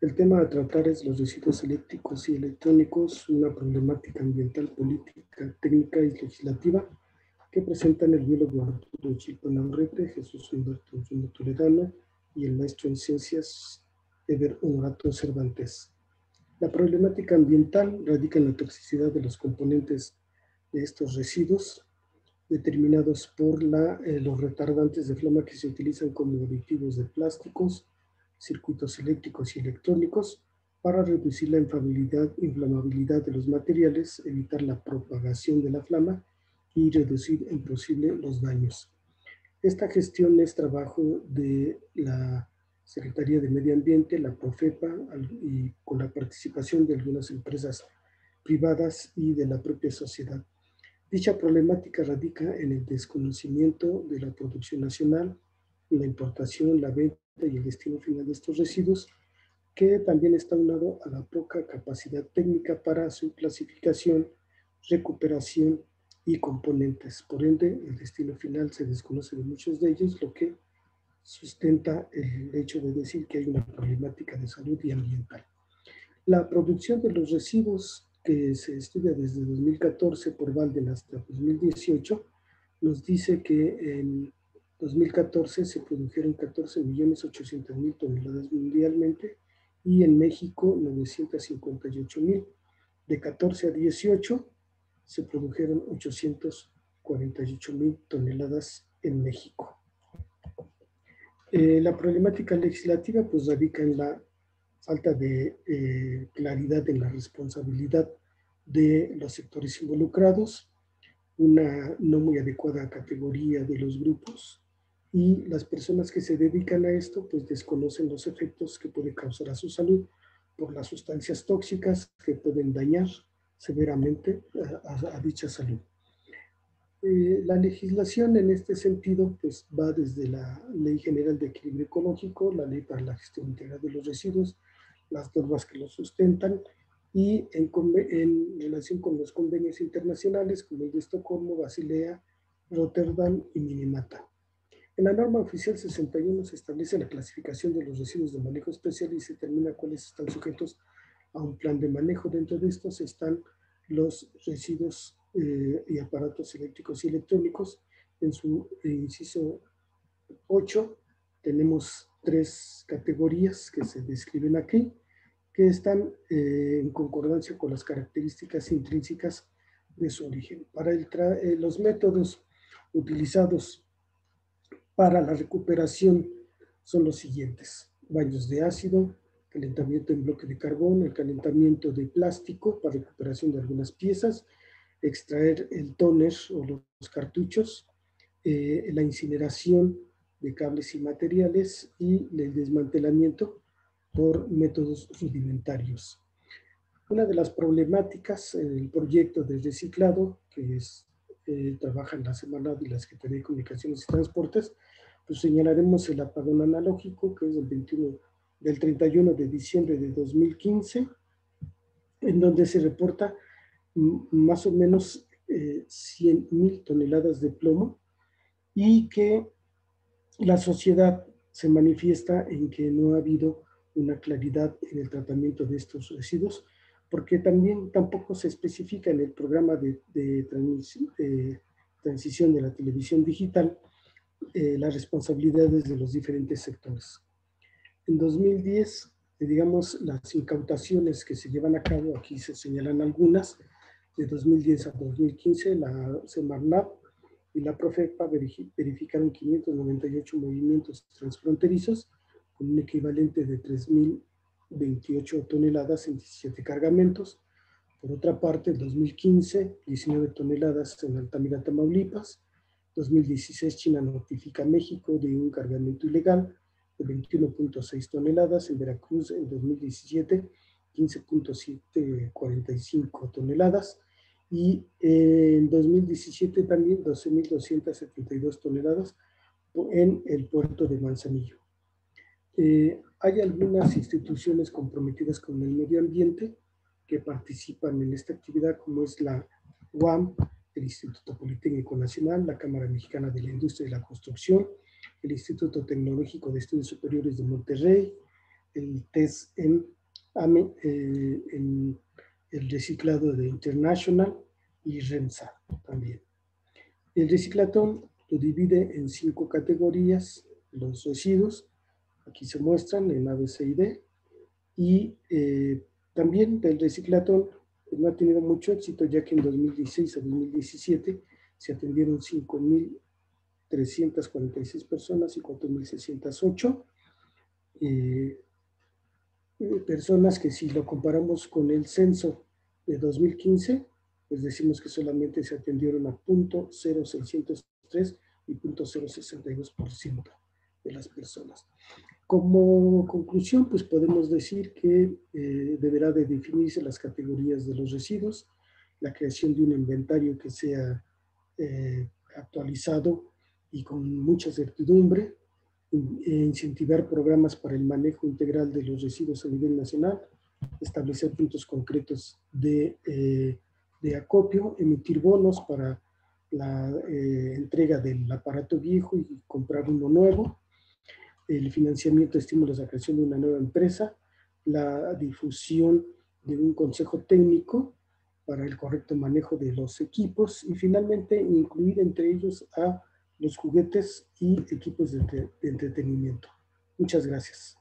El tema a tratar es los residuos eléctricos y electrónicos, una problemática ambiental, política, técnica y legislativa que presentan el biólogo Arturo Chico Navarrete, Jesús Humberto Bruno Toledano y el maestro en ciencias Eber Honorato Cervantes. La problemática ambiental radica en la toxicidad de los componentes de estos residuos determinados por los retardantes de flama que se utilizan como aditivos de plásticos, circuitos eléctricos y electrónicos para reducir la inflamabilidad de los materiales, evitar la propagación de la flama y reducir en posible los daños. Esta gestión es trabajo de la Secretaría de Medio Ambiente, la Profepa, y con la participación de algunas empresas privadas y de la propia sociedad. Dicha problemática radica en el desconocimiento de la producción nacional, la importación, la venta y el destino final de estos residuos, que también está unado a la poca capacidad técnica para su clasificación, recuperación y componentes. Por ende, el destino final se desconoce de muchos de ellos, lo que sustenta el hecho de decir que hay una problemática de salud y ambiental. La producción de los residuos que se estudia desde 2014 por Walden hasta 2018 nos dice que en 2014 se produjeron 14.800.000 toneladas mundialmente y en México 958.000. De 14 a 18 se produjeron 848.000 toneladas en México. La problemática legislativa pues radica en la falta de claridad en la responsabilidad de los sectores involucrados, una no muy adecuada categoría de los grupos y las personas que se dedican a esto pues desconocen los efectos que puede causar a su salud por las sustancias tóxicas que pueden dañar severamente a dicha salud. La legislación en este sentido pues va desde la Ley General de Equilibrio Ecológico, la Ley para la Gestión Integral de los Residuos, las normas que lo sustentan y en relación con los convenios internacionales como el de Estocolmo, Basilea, Rotterdam y Minamata. En la norma oficial 61 se establece la clasificación de los residuos de manejo especial y se determina cuáles están sujetos a un plan de manejo. Dentro de estos están los residuos y aparatos eléctricos y electrónicos. En su inciso 8 tenemos 3 categorías que se describen aquí, que están en concordancia con las características intrínsecas de su origen. Para los métodos utilizados para la recuperación son los siguientes: baños de ácido, calentamiento en bloque de carbón, el calentamiento de plástico para recuperación de algunas piezas, extraer el tóner o los cartuchos, la incineración de cables y materiales y el desmantelamiento por métodos rudimentarios. Una de las problemáticas en el proyecto de reciclado que trabaja en la Semana de la Secretaría de Comunicaciones y Transportes, pues señalaremos el apagón analógico, que es del 31 de diciembre de 2015, en donde se reporta más o menos 100.000 toneladas de plomo y que la sociedad se manifiesta en que no ha habido una claridad en el tratamiento de estos residuos, porque también tampoco se especifica en el programa de transición de la televisión digital las responsabilidades de los diferentes sectores. En 2010, digamos, las incautaciones que se llevan a cabo, aquí se señalan algunas, de 2010 a 2015, la Semarnat y la Profepa verificaron 598 movimientos transfronterizos con un equivalente de 3.028 toneladas en 17 cargamentos. Por otra parte, en 2015, 19 toneladas en Altamira, Tamaulipas. 2016, China notifica a México de un cargamento ilegal de 21.6 toneladas. En Veracruz, en 2017, 15.745 toneladas. Y en 2017 también 12.272 toneladas en el puerto de Manzanillo. Hay algunas instituciones comprometidas con el medio ambiente que participan en esta actividad, como es la UAM, el Instituto Politécnico Nacional, la Cámara Mexicana de la Industria y la Construcción, el Instituto Tecnológico de Estudios Superiores de Monterrey, el test en el reciclado de International y REMSA también. El reciclatón lo divide en 5 categorías, los residuos, aquí se muestran en A, B, C y D, y también del reciclatón no ha tenido mucho éxito, ya que en 2016 a 2017 se atendieron 5.346 personas y 4.608 personas, que si lo comparamos con el censo de 2015, pues decimos que solamente se atendieron a 0.0603 y 0.062% de las personas. Como conclusión, pues podemos decir que deberá de definirse las categorías de los residuos, la creación de un inventario que sea actualizado y con mucha certidumbre, incentivar programas para el manejo integral de los residuos a nivel nacional, establecer puntos concretos de acopio, emitir bonos para la entrega del aparato viejo y comprar uno nuevo, el financiamiento de estímulos a la creación de una nueva empresa, la difusión de un consejo técnico para el correcto manejo de los equipos y finalmente incluir entre ellos a los juguetes y equipos de entretenimiento. Muchas gracias.